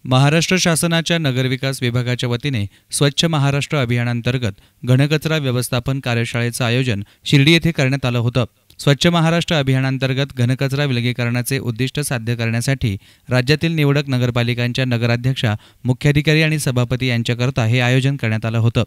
महाराष्ट्र शासनाच्या नगरविकास विभागाच्या वतीने स्वच्छ महाराष्ट्र अभियानांतर्गत घनकचरा व्यवस्थापन कार्यशाळेचं आयोजन शिर्डी येथे करण्यात आलं होतं। स्वच्छ महाराष्ट्र अभियानांतर्गत घनकचरा विलगीकरणाचे उद्दिष्ट साध्य करण्यासाठी राज्यातील निवडक नगरपालिकांच्या नगराध्यक्षा, मुख्याधिकारी आणि सभापती यांच्याकरता हे आयोजन करण्यात आलं होतं।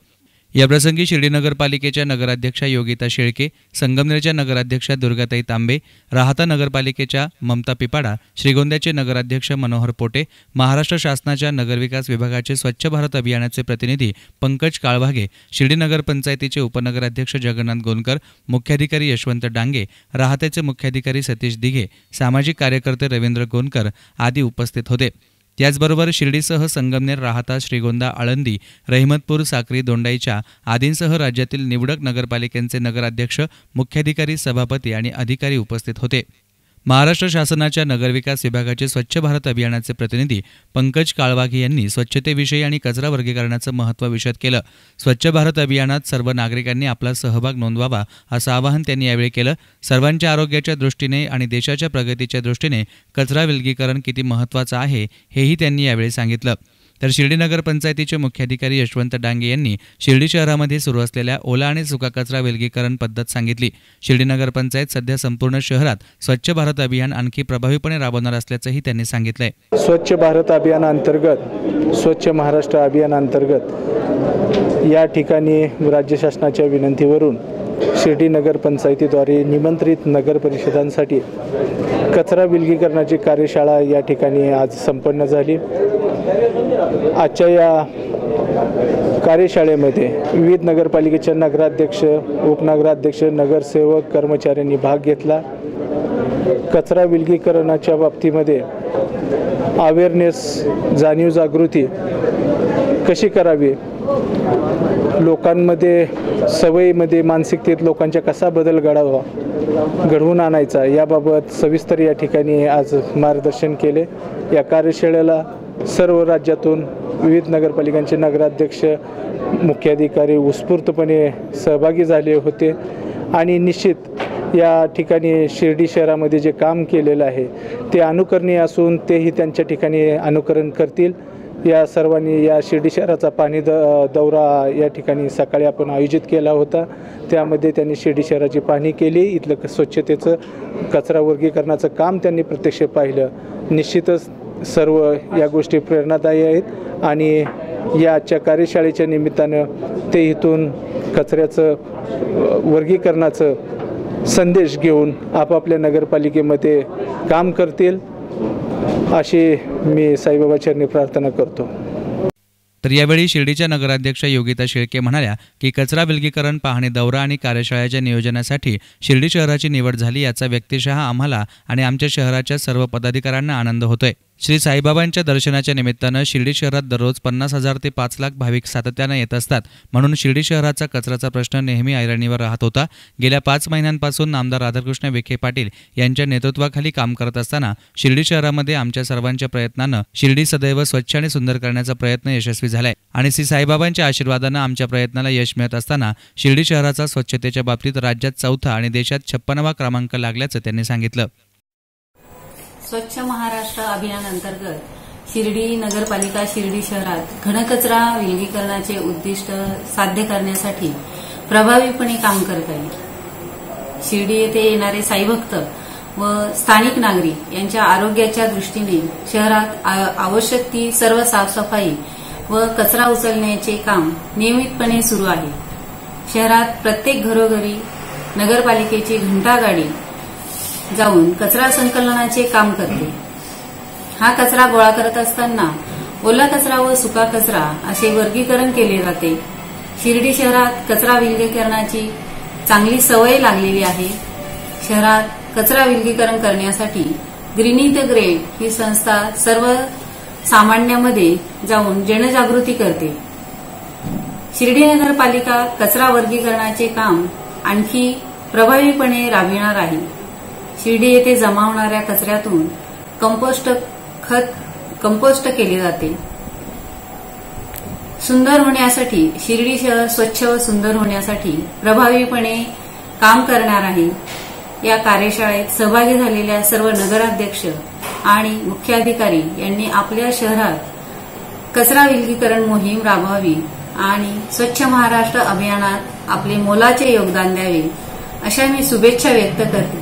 याप्रसंगी शिर्डी नगरपालिकेच्या नगराध्यक्षा योगिता शेळके, संगमनेरच्या नगराध्यक्षा दुर्गाताई तांबे, राहाता नगरपालिकेच्या ममता पिपाडा, श्रीगोंद्याचे नगराध्यक्ष मनोहर पोटे, महाराष्ट्र शासनाच्या नगरविकास विभागाचे स्वच्छ भारत अभियानाचे प्रतिनिधी पंकज काळभागे, शिर्डी नगरपंचायतीचे उपनगराध्यक्ष जगन्नाथ गोनकर, मुख्याधिकारी यशवंत डांगे, राहात्याचे मुख्याधिकारी सतीश दिघे, सामाजिक कार्यकर्ते रवींद्र गोनकर आदी उपस्थित होते। त्याचबरोबर शिर्डीसह संगमनेर, राहाता, श्रीगोंदा, आळंदी, रहिमतपूर, साक्री, दोंडाईचा आदींसह राज्यातील निवडक नगरपालिकांचे नगराध्यक्ष, मुख्याधिकारी, सभापती आणि अधिकारी उपस्थित होते। महाराष्ट्र शासनाच्या नगरविकास विभागाचे स्वच्छ भारत अभियानाचे प्रतिनिधी पंकज काळभागे यांनी स्वच्छतेविषयी आणि कचरा वर्गीकरणाचं महत्त्व विशद केलं। स्वच्छ भारत अभियानात सर्व नागरिकांनी आपला सहभाग नोंदवावा असं आवाहन त्यांनी यावेळी केलं। सर्वांच्या आरोग्याच्या दृष्टीने आणि देशाच्या प्रगतीच्या दृष्टीने कचरा विलगीकरण किती महत्त्वाचं आहे हेही त्यांनी यावेळी सांगितलं। तर शिर्डी नगरपंचायतीचे मुख्याधिकारी यशवंत डांगे यांनी शिर्डी शहरामध्ये सुरू असलेल्या ओला आणि सुका कचरा विलगीकरण पद्धत सांगितली। शिर्डी नगरपंचायत सध्या संपूर्ण शहरात स्वच्छ भारत अभियान आणखी प्रभावीपणे राबवणार असल्याचंही त्यांनी सांगितलंय। स्वच्छ भारत अभियानांतर्गत, स्वच्छ महाराष्ट्र अभियानांतर्गत या ठिकाणी राज्य शासनाच्या विनंतीवरून शिर्डी नगरपंचायतीद्वारे निमंत्रित नगर परिषदांसाठी कचरा विलगीकरणाची कार्यशाळा या ठिकाणी आज संपन्न झाली। आजच्या या कार्यशाळेमध्ये विविध नगरपालिकेच्या नगराध्यक्ष, उपनगराध्यक्ष, नगरसेवक, कर्मचाऱ्यांनी भाग घेतला। कचरा विलगीकरणाच्या बाबतीमध्ये अवेअरनेस, जाणीव जागृती कशी करावी, लोकांमध्ये सवयीमध्ये, मानसिकतेत लोकांच्या कसा बदल घडवून आणायचा याबाबत सविस्तर या ठिकाणी आज मार्गदर्शन केले। या कार्यशाळेला सर्व राज्यातून विविध नगरपालिकांचे नगराध्यक्ष, मुख्याधिकारी उत्स्फूर्तपणे सहभागी झाले होते आणि निश्चित या ठिकाणी शिर्डी शहरामध्ये जे काम केलेलं आहे ते अनुकरणीय असून तेही त्यांच्या ठिकाणी अनुकरण करतील। या सर्वांनी या शिर्डी शहराचा पाणी दौरा या ठिकाणी सकाळी आपण आयोजित केला होता। त्यामध्ये त्यांनी शिर्डी शहराची पाहणी केली, इथलं स्वच्छतेचं, कचरा वर्गीकरणाचं काम त्यांनी प्रत्यक्ष पाहिलं। निश्चितच सर्व या गोष्टी प्रेरणादायी आहेत आणि या आजच्या कार्यशाळेच्या निमित्तानं ते इथून कचऱ्याचं वर्गीकरणाचं संदेश घेऊन आपापल्या नगरपालिकेमध्ये काम करतील अशी मी साईबाबा चरणी प्रार्थना करतो। तर यावेळी शिर्डीच्या नगराध्यक्षा योगिता शेळके म्हणाल्या की कचरा विलगीकरण पाहणी दौरा आणि कार्यशाळेच्या नियोजनासाठी शिर्डी शहराची निवड झाली याचा व्यक्तिशः आम्हाला आणि आमच्या शहराच्या सर्व पदाधिकाऱ्यांना आनंद होतोय। श्री साईबाबांच्या दर्शनाच्या निमित्तानं शिर्डी शहरात दररोज 50,000 ते 5 लाख भाविक सातत्यानं येत असतात, म्हणून शिर्डी शहराचा कचऱ्याचा प्रश्न नेहमी ऐरणीवर राहत होता। गेल्या 5 महिन्यांपासून नामदार राधाकृष्ण विखे पाटील यांच्या नेतृत्वाखाली काम करत असताना शिर्डी शहरामध्ये आमच्या सर्वांच्या प्रयत्नानं शिर्डी सदैव स्वच्छ आणि सुंदर करण्याचा प्रयत्न यशस्वी झालाय आणि श्री साईबाबांच्या आशीर्वादानं आमच्या प्रयत्नाला यश मिळत असताना शिर्डी शहराचा स्वच्छतेच्या बाबतीत राज्यात 4था आणि देशात 56वा क्रमांक लागल्याचं त्यांनी सांगितलं। स्वच्छ महाराष्ट्र अभियान अंतर्गत शिर्डी नगरपालिका शिर्डी शहरात घनकचरा विलगीकरणाचे उद्दिष्ट साध्य करण्यासाठी प्रभावीपणे काम करत आहे। शिर्डी येथे येणारे साईभक्त व स्थानिक नागरिक यांच्या आरोग्याच्या दृष्टीने शहरात आवश्यक ती सर्व साफसफाई व कचरा उचलण्याचे काम नियमितपणे सुरू आहे। शहरात प्रत्येक घरोघरी नगरपालिकेची घंटागाडी जाऊन कचरा संकलनाचे काम करते। हा कचरा गोळा करत असताना ओला कचरा व सुका कचरा असे वर्गीकरण केले जाते। शिर्डी शहरात कचरा विलगीकरणाची चांगली सवय लागलेली आहे। शहरात कचरा विलगीकरण करण्यासाठी ग्रीनी द ग्रेट ही संस्था सर्व सामान्यांमध्ये जाऊन जनजागृती करते। शिर्डी नगरपालिका कचरा वर्गीकरणाचे काम आणखी प्रभावीपणे राबविणार आहे। शिर्डी येथे जमा होणाऱ्या कचऱ्यातून कंपोस्ट केले जाते। सुंदर होण्यासाठी शिर्डी शहर स्वच्छ व सुंदर होण्यासाठी प्रभावीपणे काम करणार आहे। या कार्यशाळेत सहभागी झालेल्या सर्व नगराध्यक्ष आणि मुख्याधिकारी यांनी आपल्या शहरात कचरा विलगीकरण मोहीम राबवावी आणि स्वच्छ महाराष्ट्र अभियानात आपले मोलाचे योगदान द्यावे अशा मी शुभेच्छा व्यक्त करते।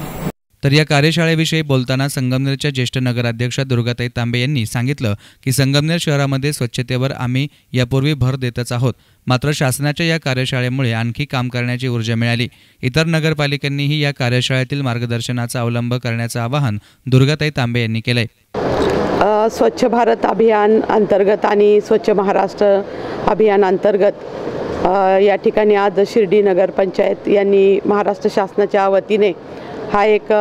तर या कार्यशाळेविषयी बोलताना संगमनेरच्या ज्येष्ठ नगराध्यक्षा दुर्गाताई तांबे यांनी सांगितलं की संगमनेर शहरामध्ये स्वच्छतेवर आम्ही यापूर्वी भर देतच आहोत, मात्र शासनाच्या या कार्यशाळेमुळे आणखी काम करण्याची ऊर्जा मिळाली। इतर नगरपालिकांनीही या कार्यशाळेतील मार्गदर्शनाचा अवलंब करण्याचं आवाहन दुर्गाताई तांबे यांनी केलंय। स्वच्छ भारत अभियान अंतर्गत आणि स्वच्छ महाराष्ट्र अभियान अंतर्गत या ठिकाणी आज शिर्डी नगरपंचायत यांनी महाराष्ट्र शासनाच्या वतीने हा एक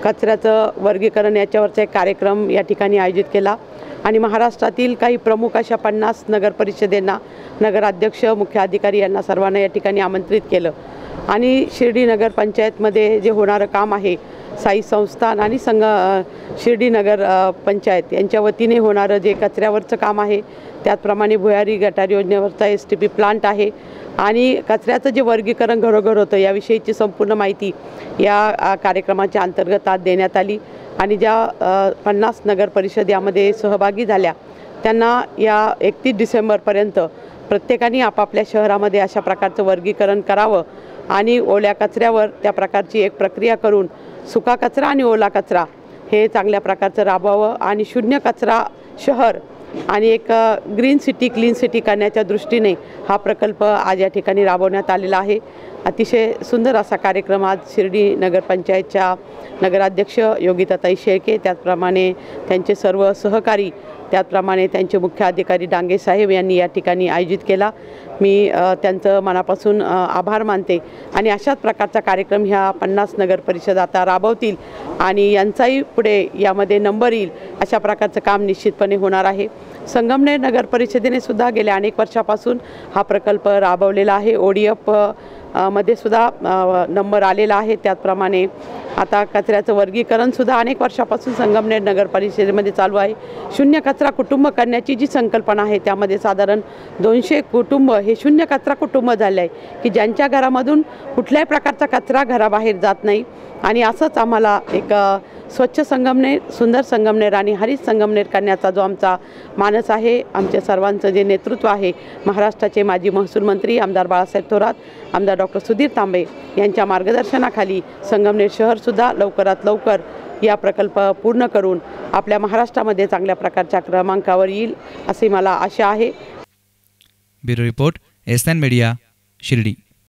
कचऱ्याचं वर्गीकरण याच्यावरचा एक कार्यक्रम या ठिकाणी आयोजित केला आणि महाराष्ट्रातील काही प्रमुख अशा 50 नगरपरिषदेंना नगराध्यक्ष, मुख्य अधिकारी यांना सर्वांना या ठिकाणी आमंत्रित केलं आणि शिर्डी नगरपंचायतमध्ये जे होणारं काम आहे, साई संस्थान आणि शिर्डी नगर पंचायत यांच्या वतीने होणारं जे कचऱ्यावरचं काम आहे, त्याचप्रमाणे भुयारी गटार योजनेवरचा STP प्लांट आहे आणि कचऱ्याचं जे वर्गीकरण घरोघर होतं याविषयीची संपूर्ण माहिती या कार्यक्रमाच्या अंतर्गत आज देण्यात आली आणि ज्या 50 नगर परिषद यामध्ये सहभागी झाल्या त्यांना या 31 डिसेंबरपर्यंत प्रत्येकाने आपापल्या शहरामध्ये अशा प्रकारचं वर्गीकरण करावं आणि ओल्या कचऱ्यावर त्या प्रकारची एक प्रक्रिया करून सुका कचरा आणि ओला कचरा हे चांगल्या प्रकारचं राबवावं आणि शून्य कचरा शहर आणि एक ग्रीन सिटी क्लीन सिटी करण्याच्या दृष्टीने हा प्रकल्प आज या ठिकाणी राबवण्यात आलेला आहे। अतिशय सुंदर असा कार्यक्रम आज शिर्डी नगरपंचायतच्या नगराध्यक्ष योगिताताई शेळके, त्याचप्रमाणे त्यांचे सर्व सहकारी, त्याचप्रमाणे त्यांचे मुख्य अधिकारी डांगे साहेब यांनी या ठिकाणी आयोजित केला। मी त्यांचं मनापासून आभार मानते आणि अशाच प्रकारचा कार्यक्रम ह्या 50 नगर परिषद आता राबवतील आणि यांचाही पुढे यामध्ये नंबर येईल अशा प्रकारचं काम निश्चितपणे होणार आहे। संगमनेर नगर परिषदेने सुद्धा गेल्या अनेक वर्षापासून हा प्रकल्प राबवलेला आहे। ODF मध्ये सुद्धा नंबर आलेला आहे। त्याचप्रमाणे आता कचऱ्याचं वर्गीकरण सुद्धा अनेक वर्षापासून संगमनेर नगर परिषदेमध्ये चालू आहे। शून्य कचरा कुटुंब करण्याची जी संकल्पना आहे त्यामध्ये साधारण 200 कुटुंब हे शून्य कचरा कुटुंब झाले आहे की ज्यांच्या घरामधून कुठल्याही प्रकारचा कचरा घराबाहेर जात नाही आणि असंच आम्हाला एक स्वच्छ संगमनेर, सुंदर संगमनेर आणि हरित संगमनेर करण्याचा जो आमचा मानस आहे, आमच्या सर्वांचं जे नेतृत्व आहे, महाराष्ट्राचे माजी महसूल मंत्री आमदार बाळासाहेब थोरात, आमदार डॉक्टर सुधीर तांबे यांच्या मार्गदर्शनाखाली संगमनेर शहरसुद्धा लवकरात लवकर या प्रकल्प पूर्ण करून आपल्या महाराष्ट्रामध्ये चांगल्या प्रकारच्या क्रमांकावर येईल असे मला आशा आहे। Bureau report SN media, Shirdi.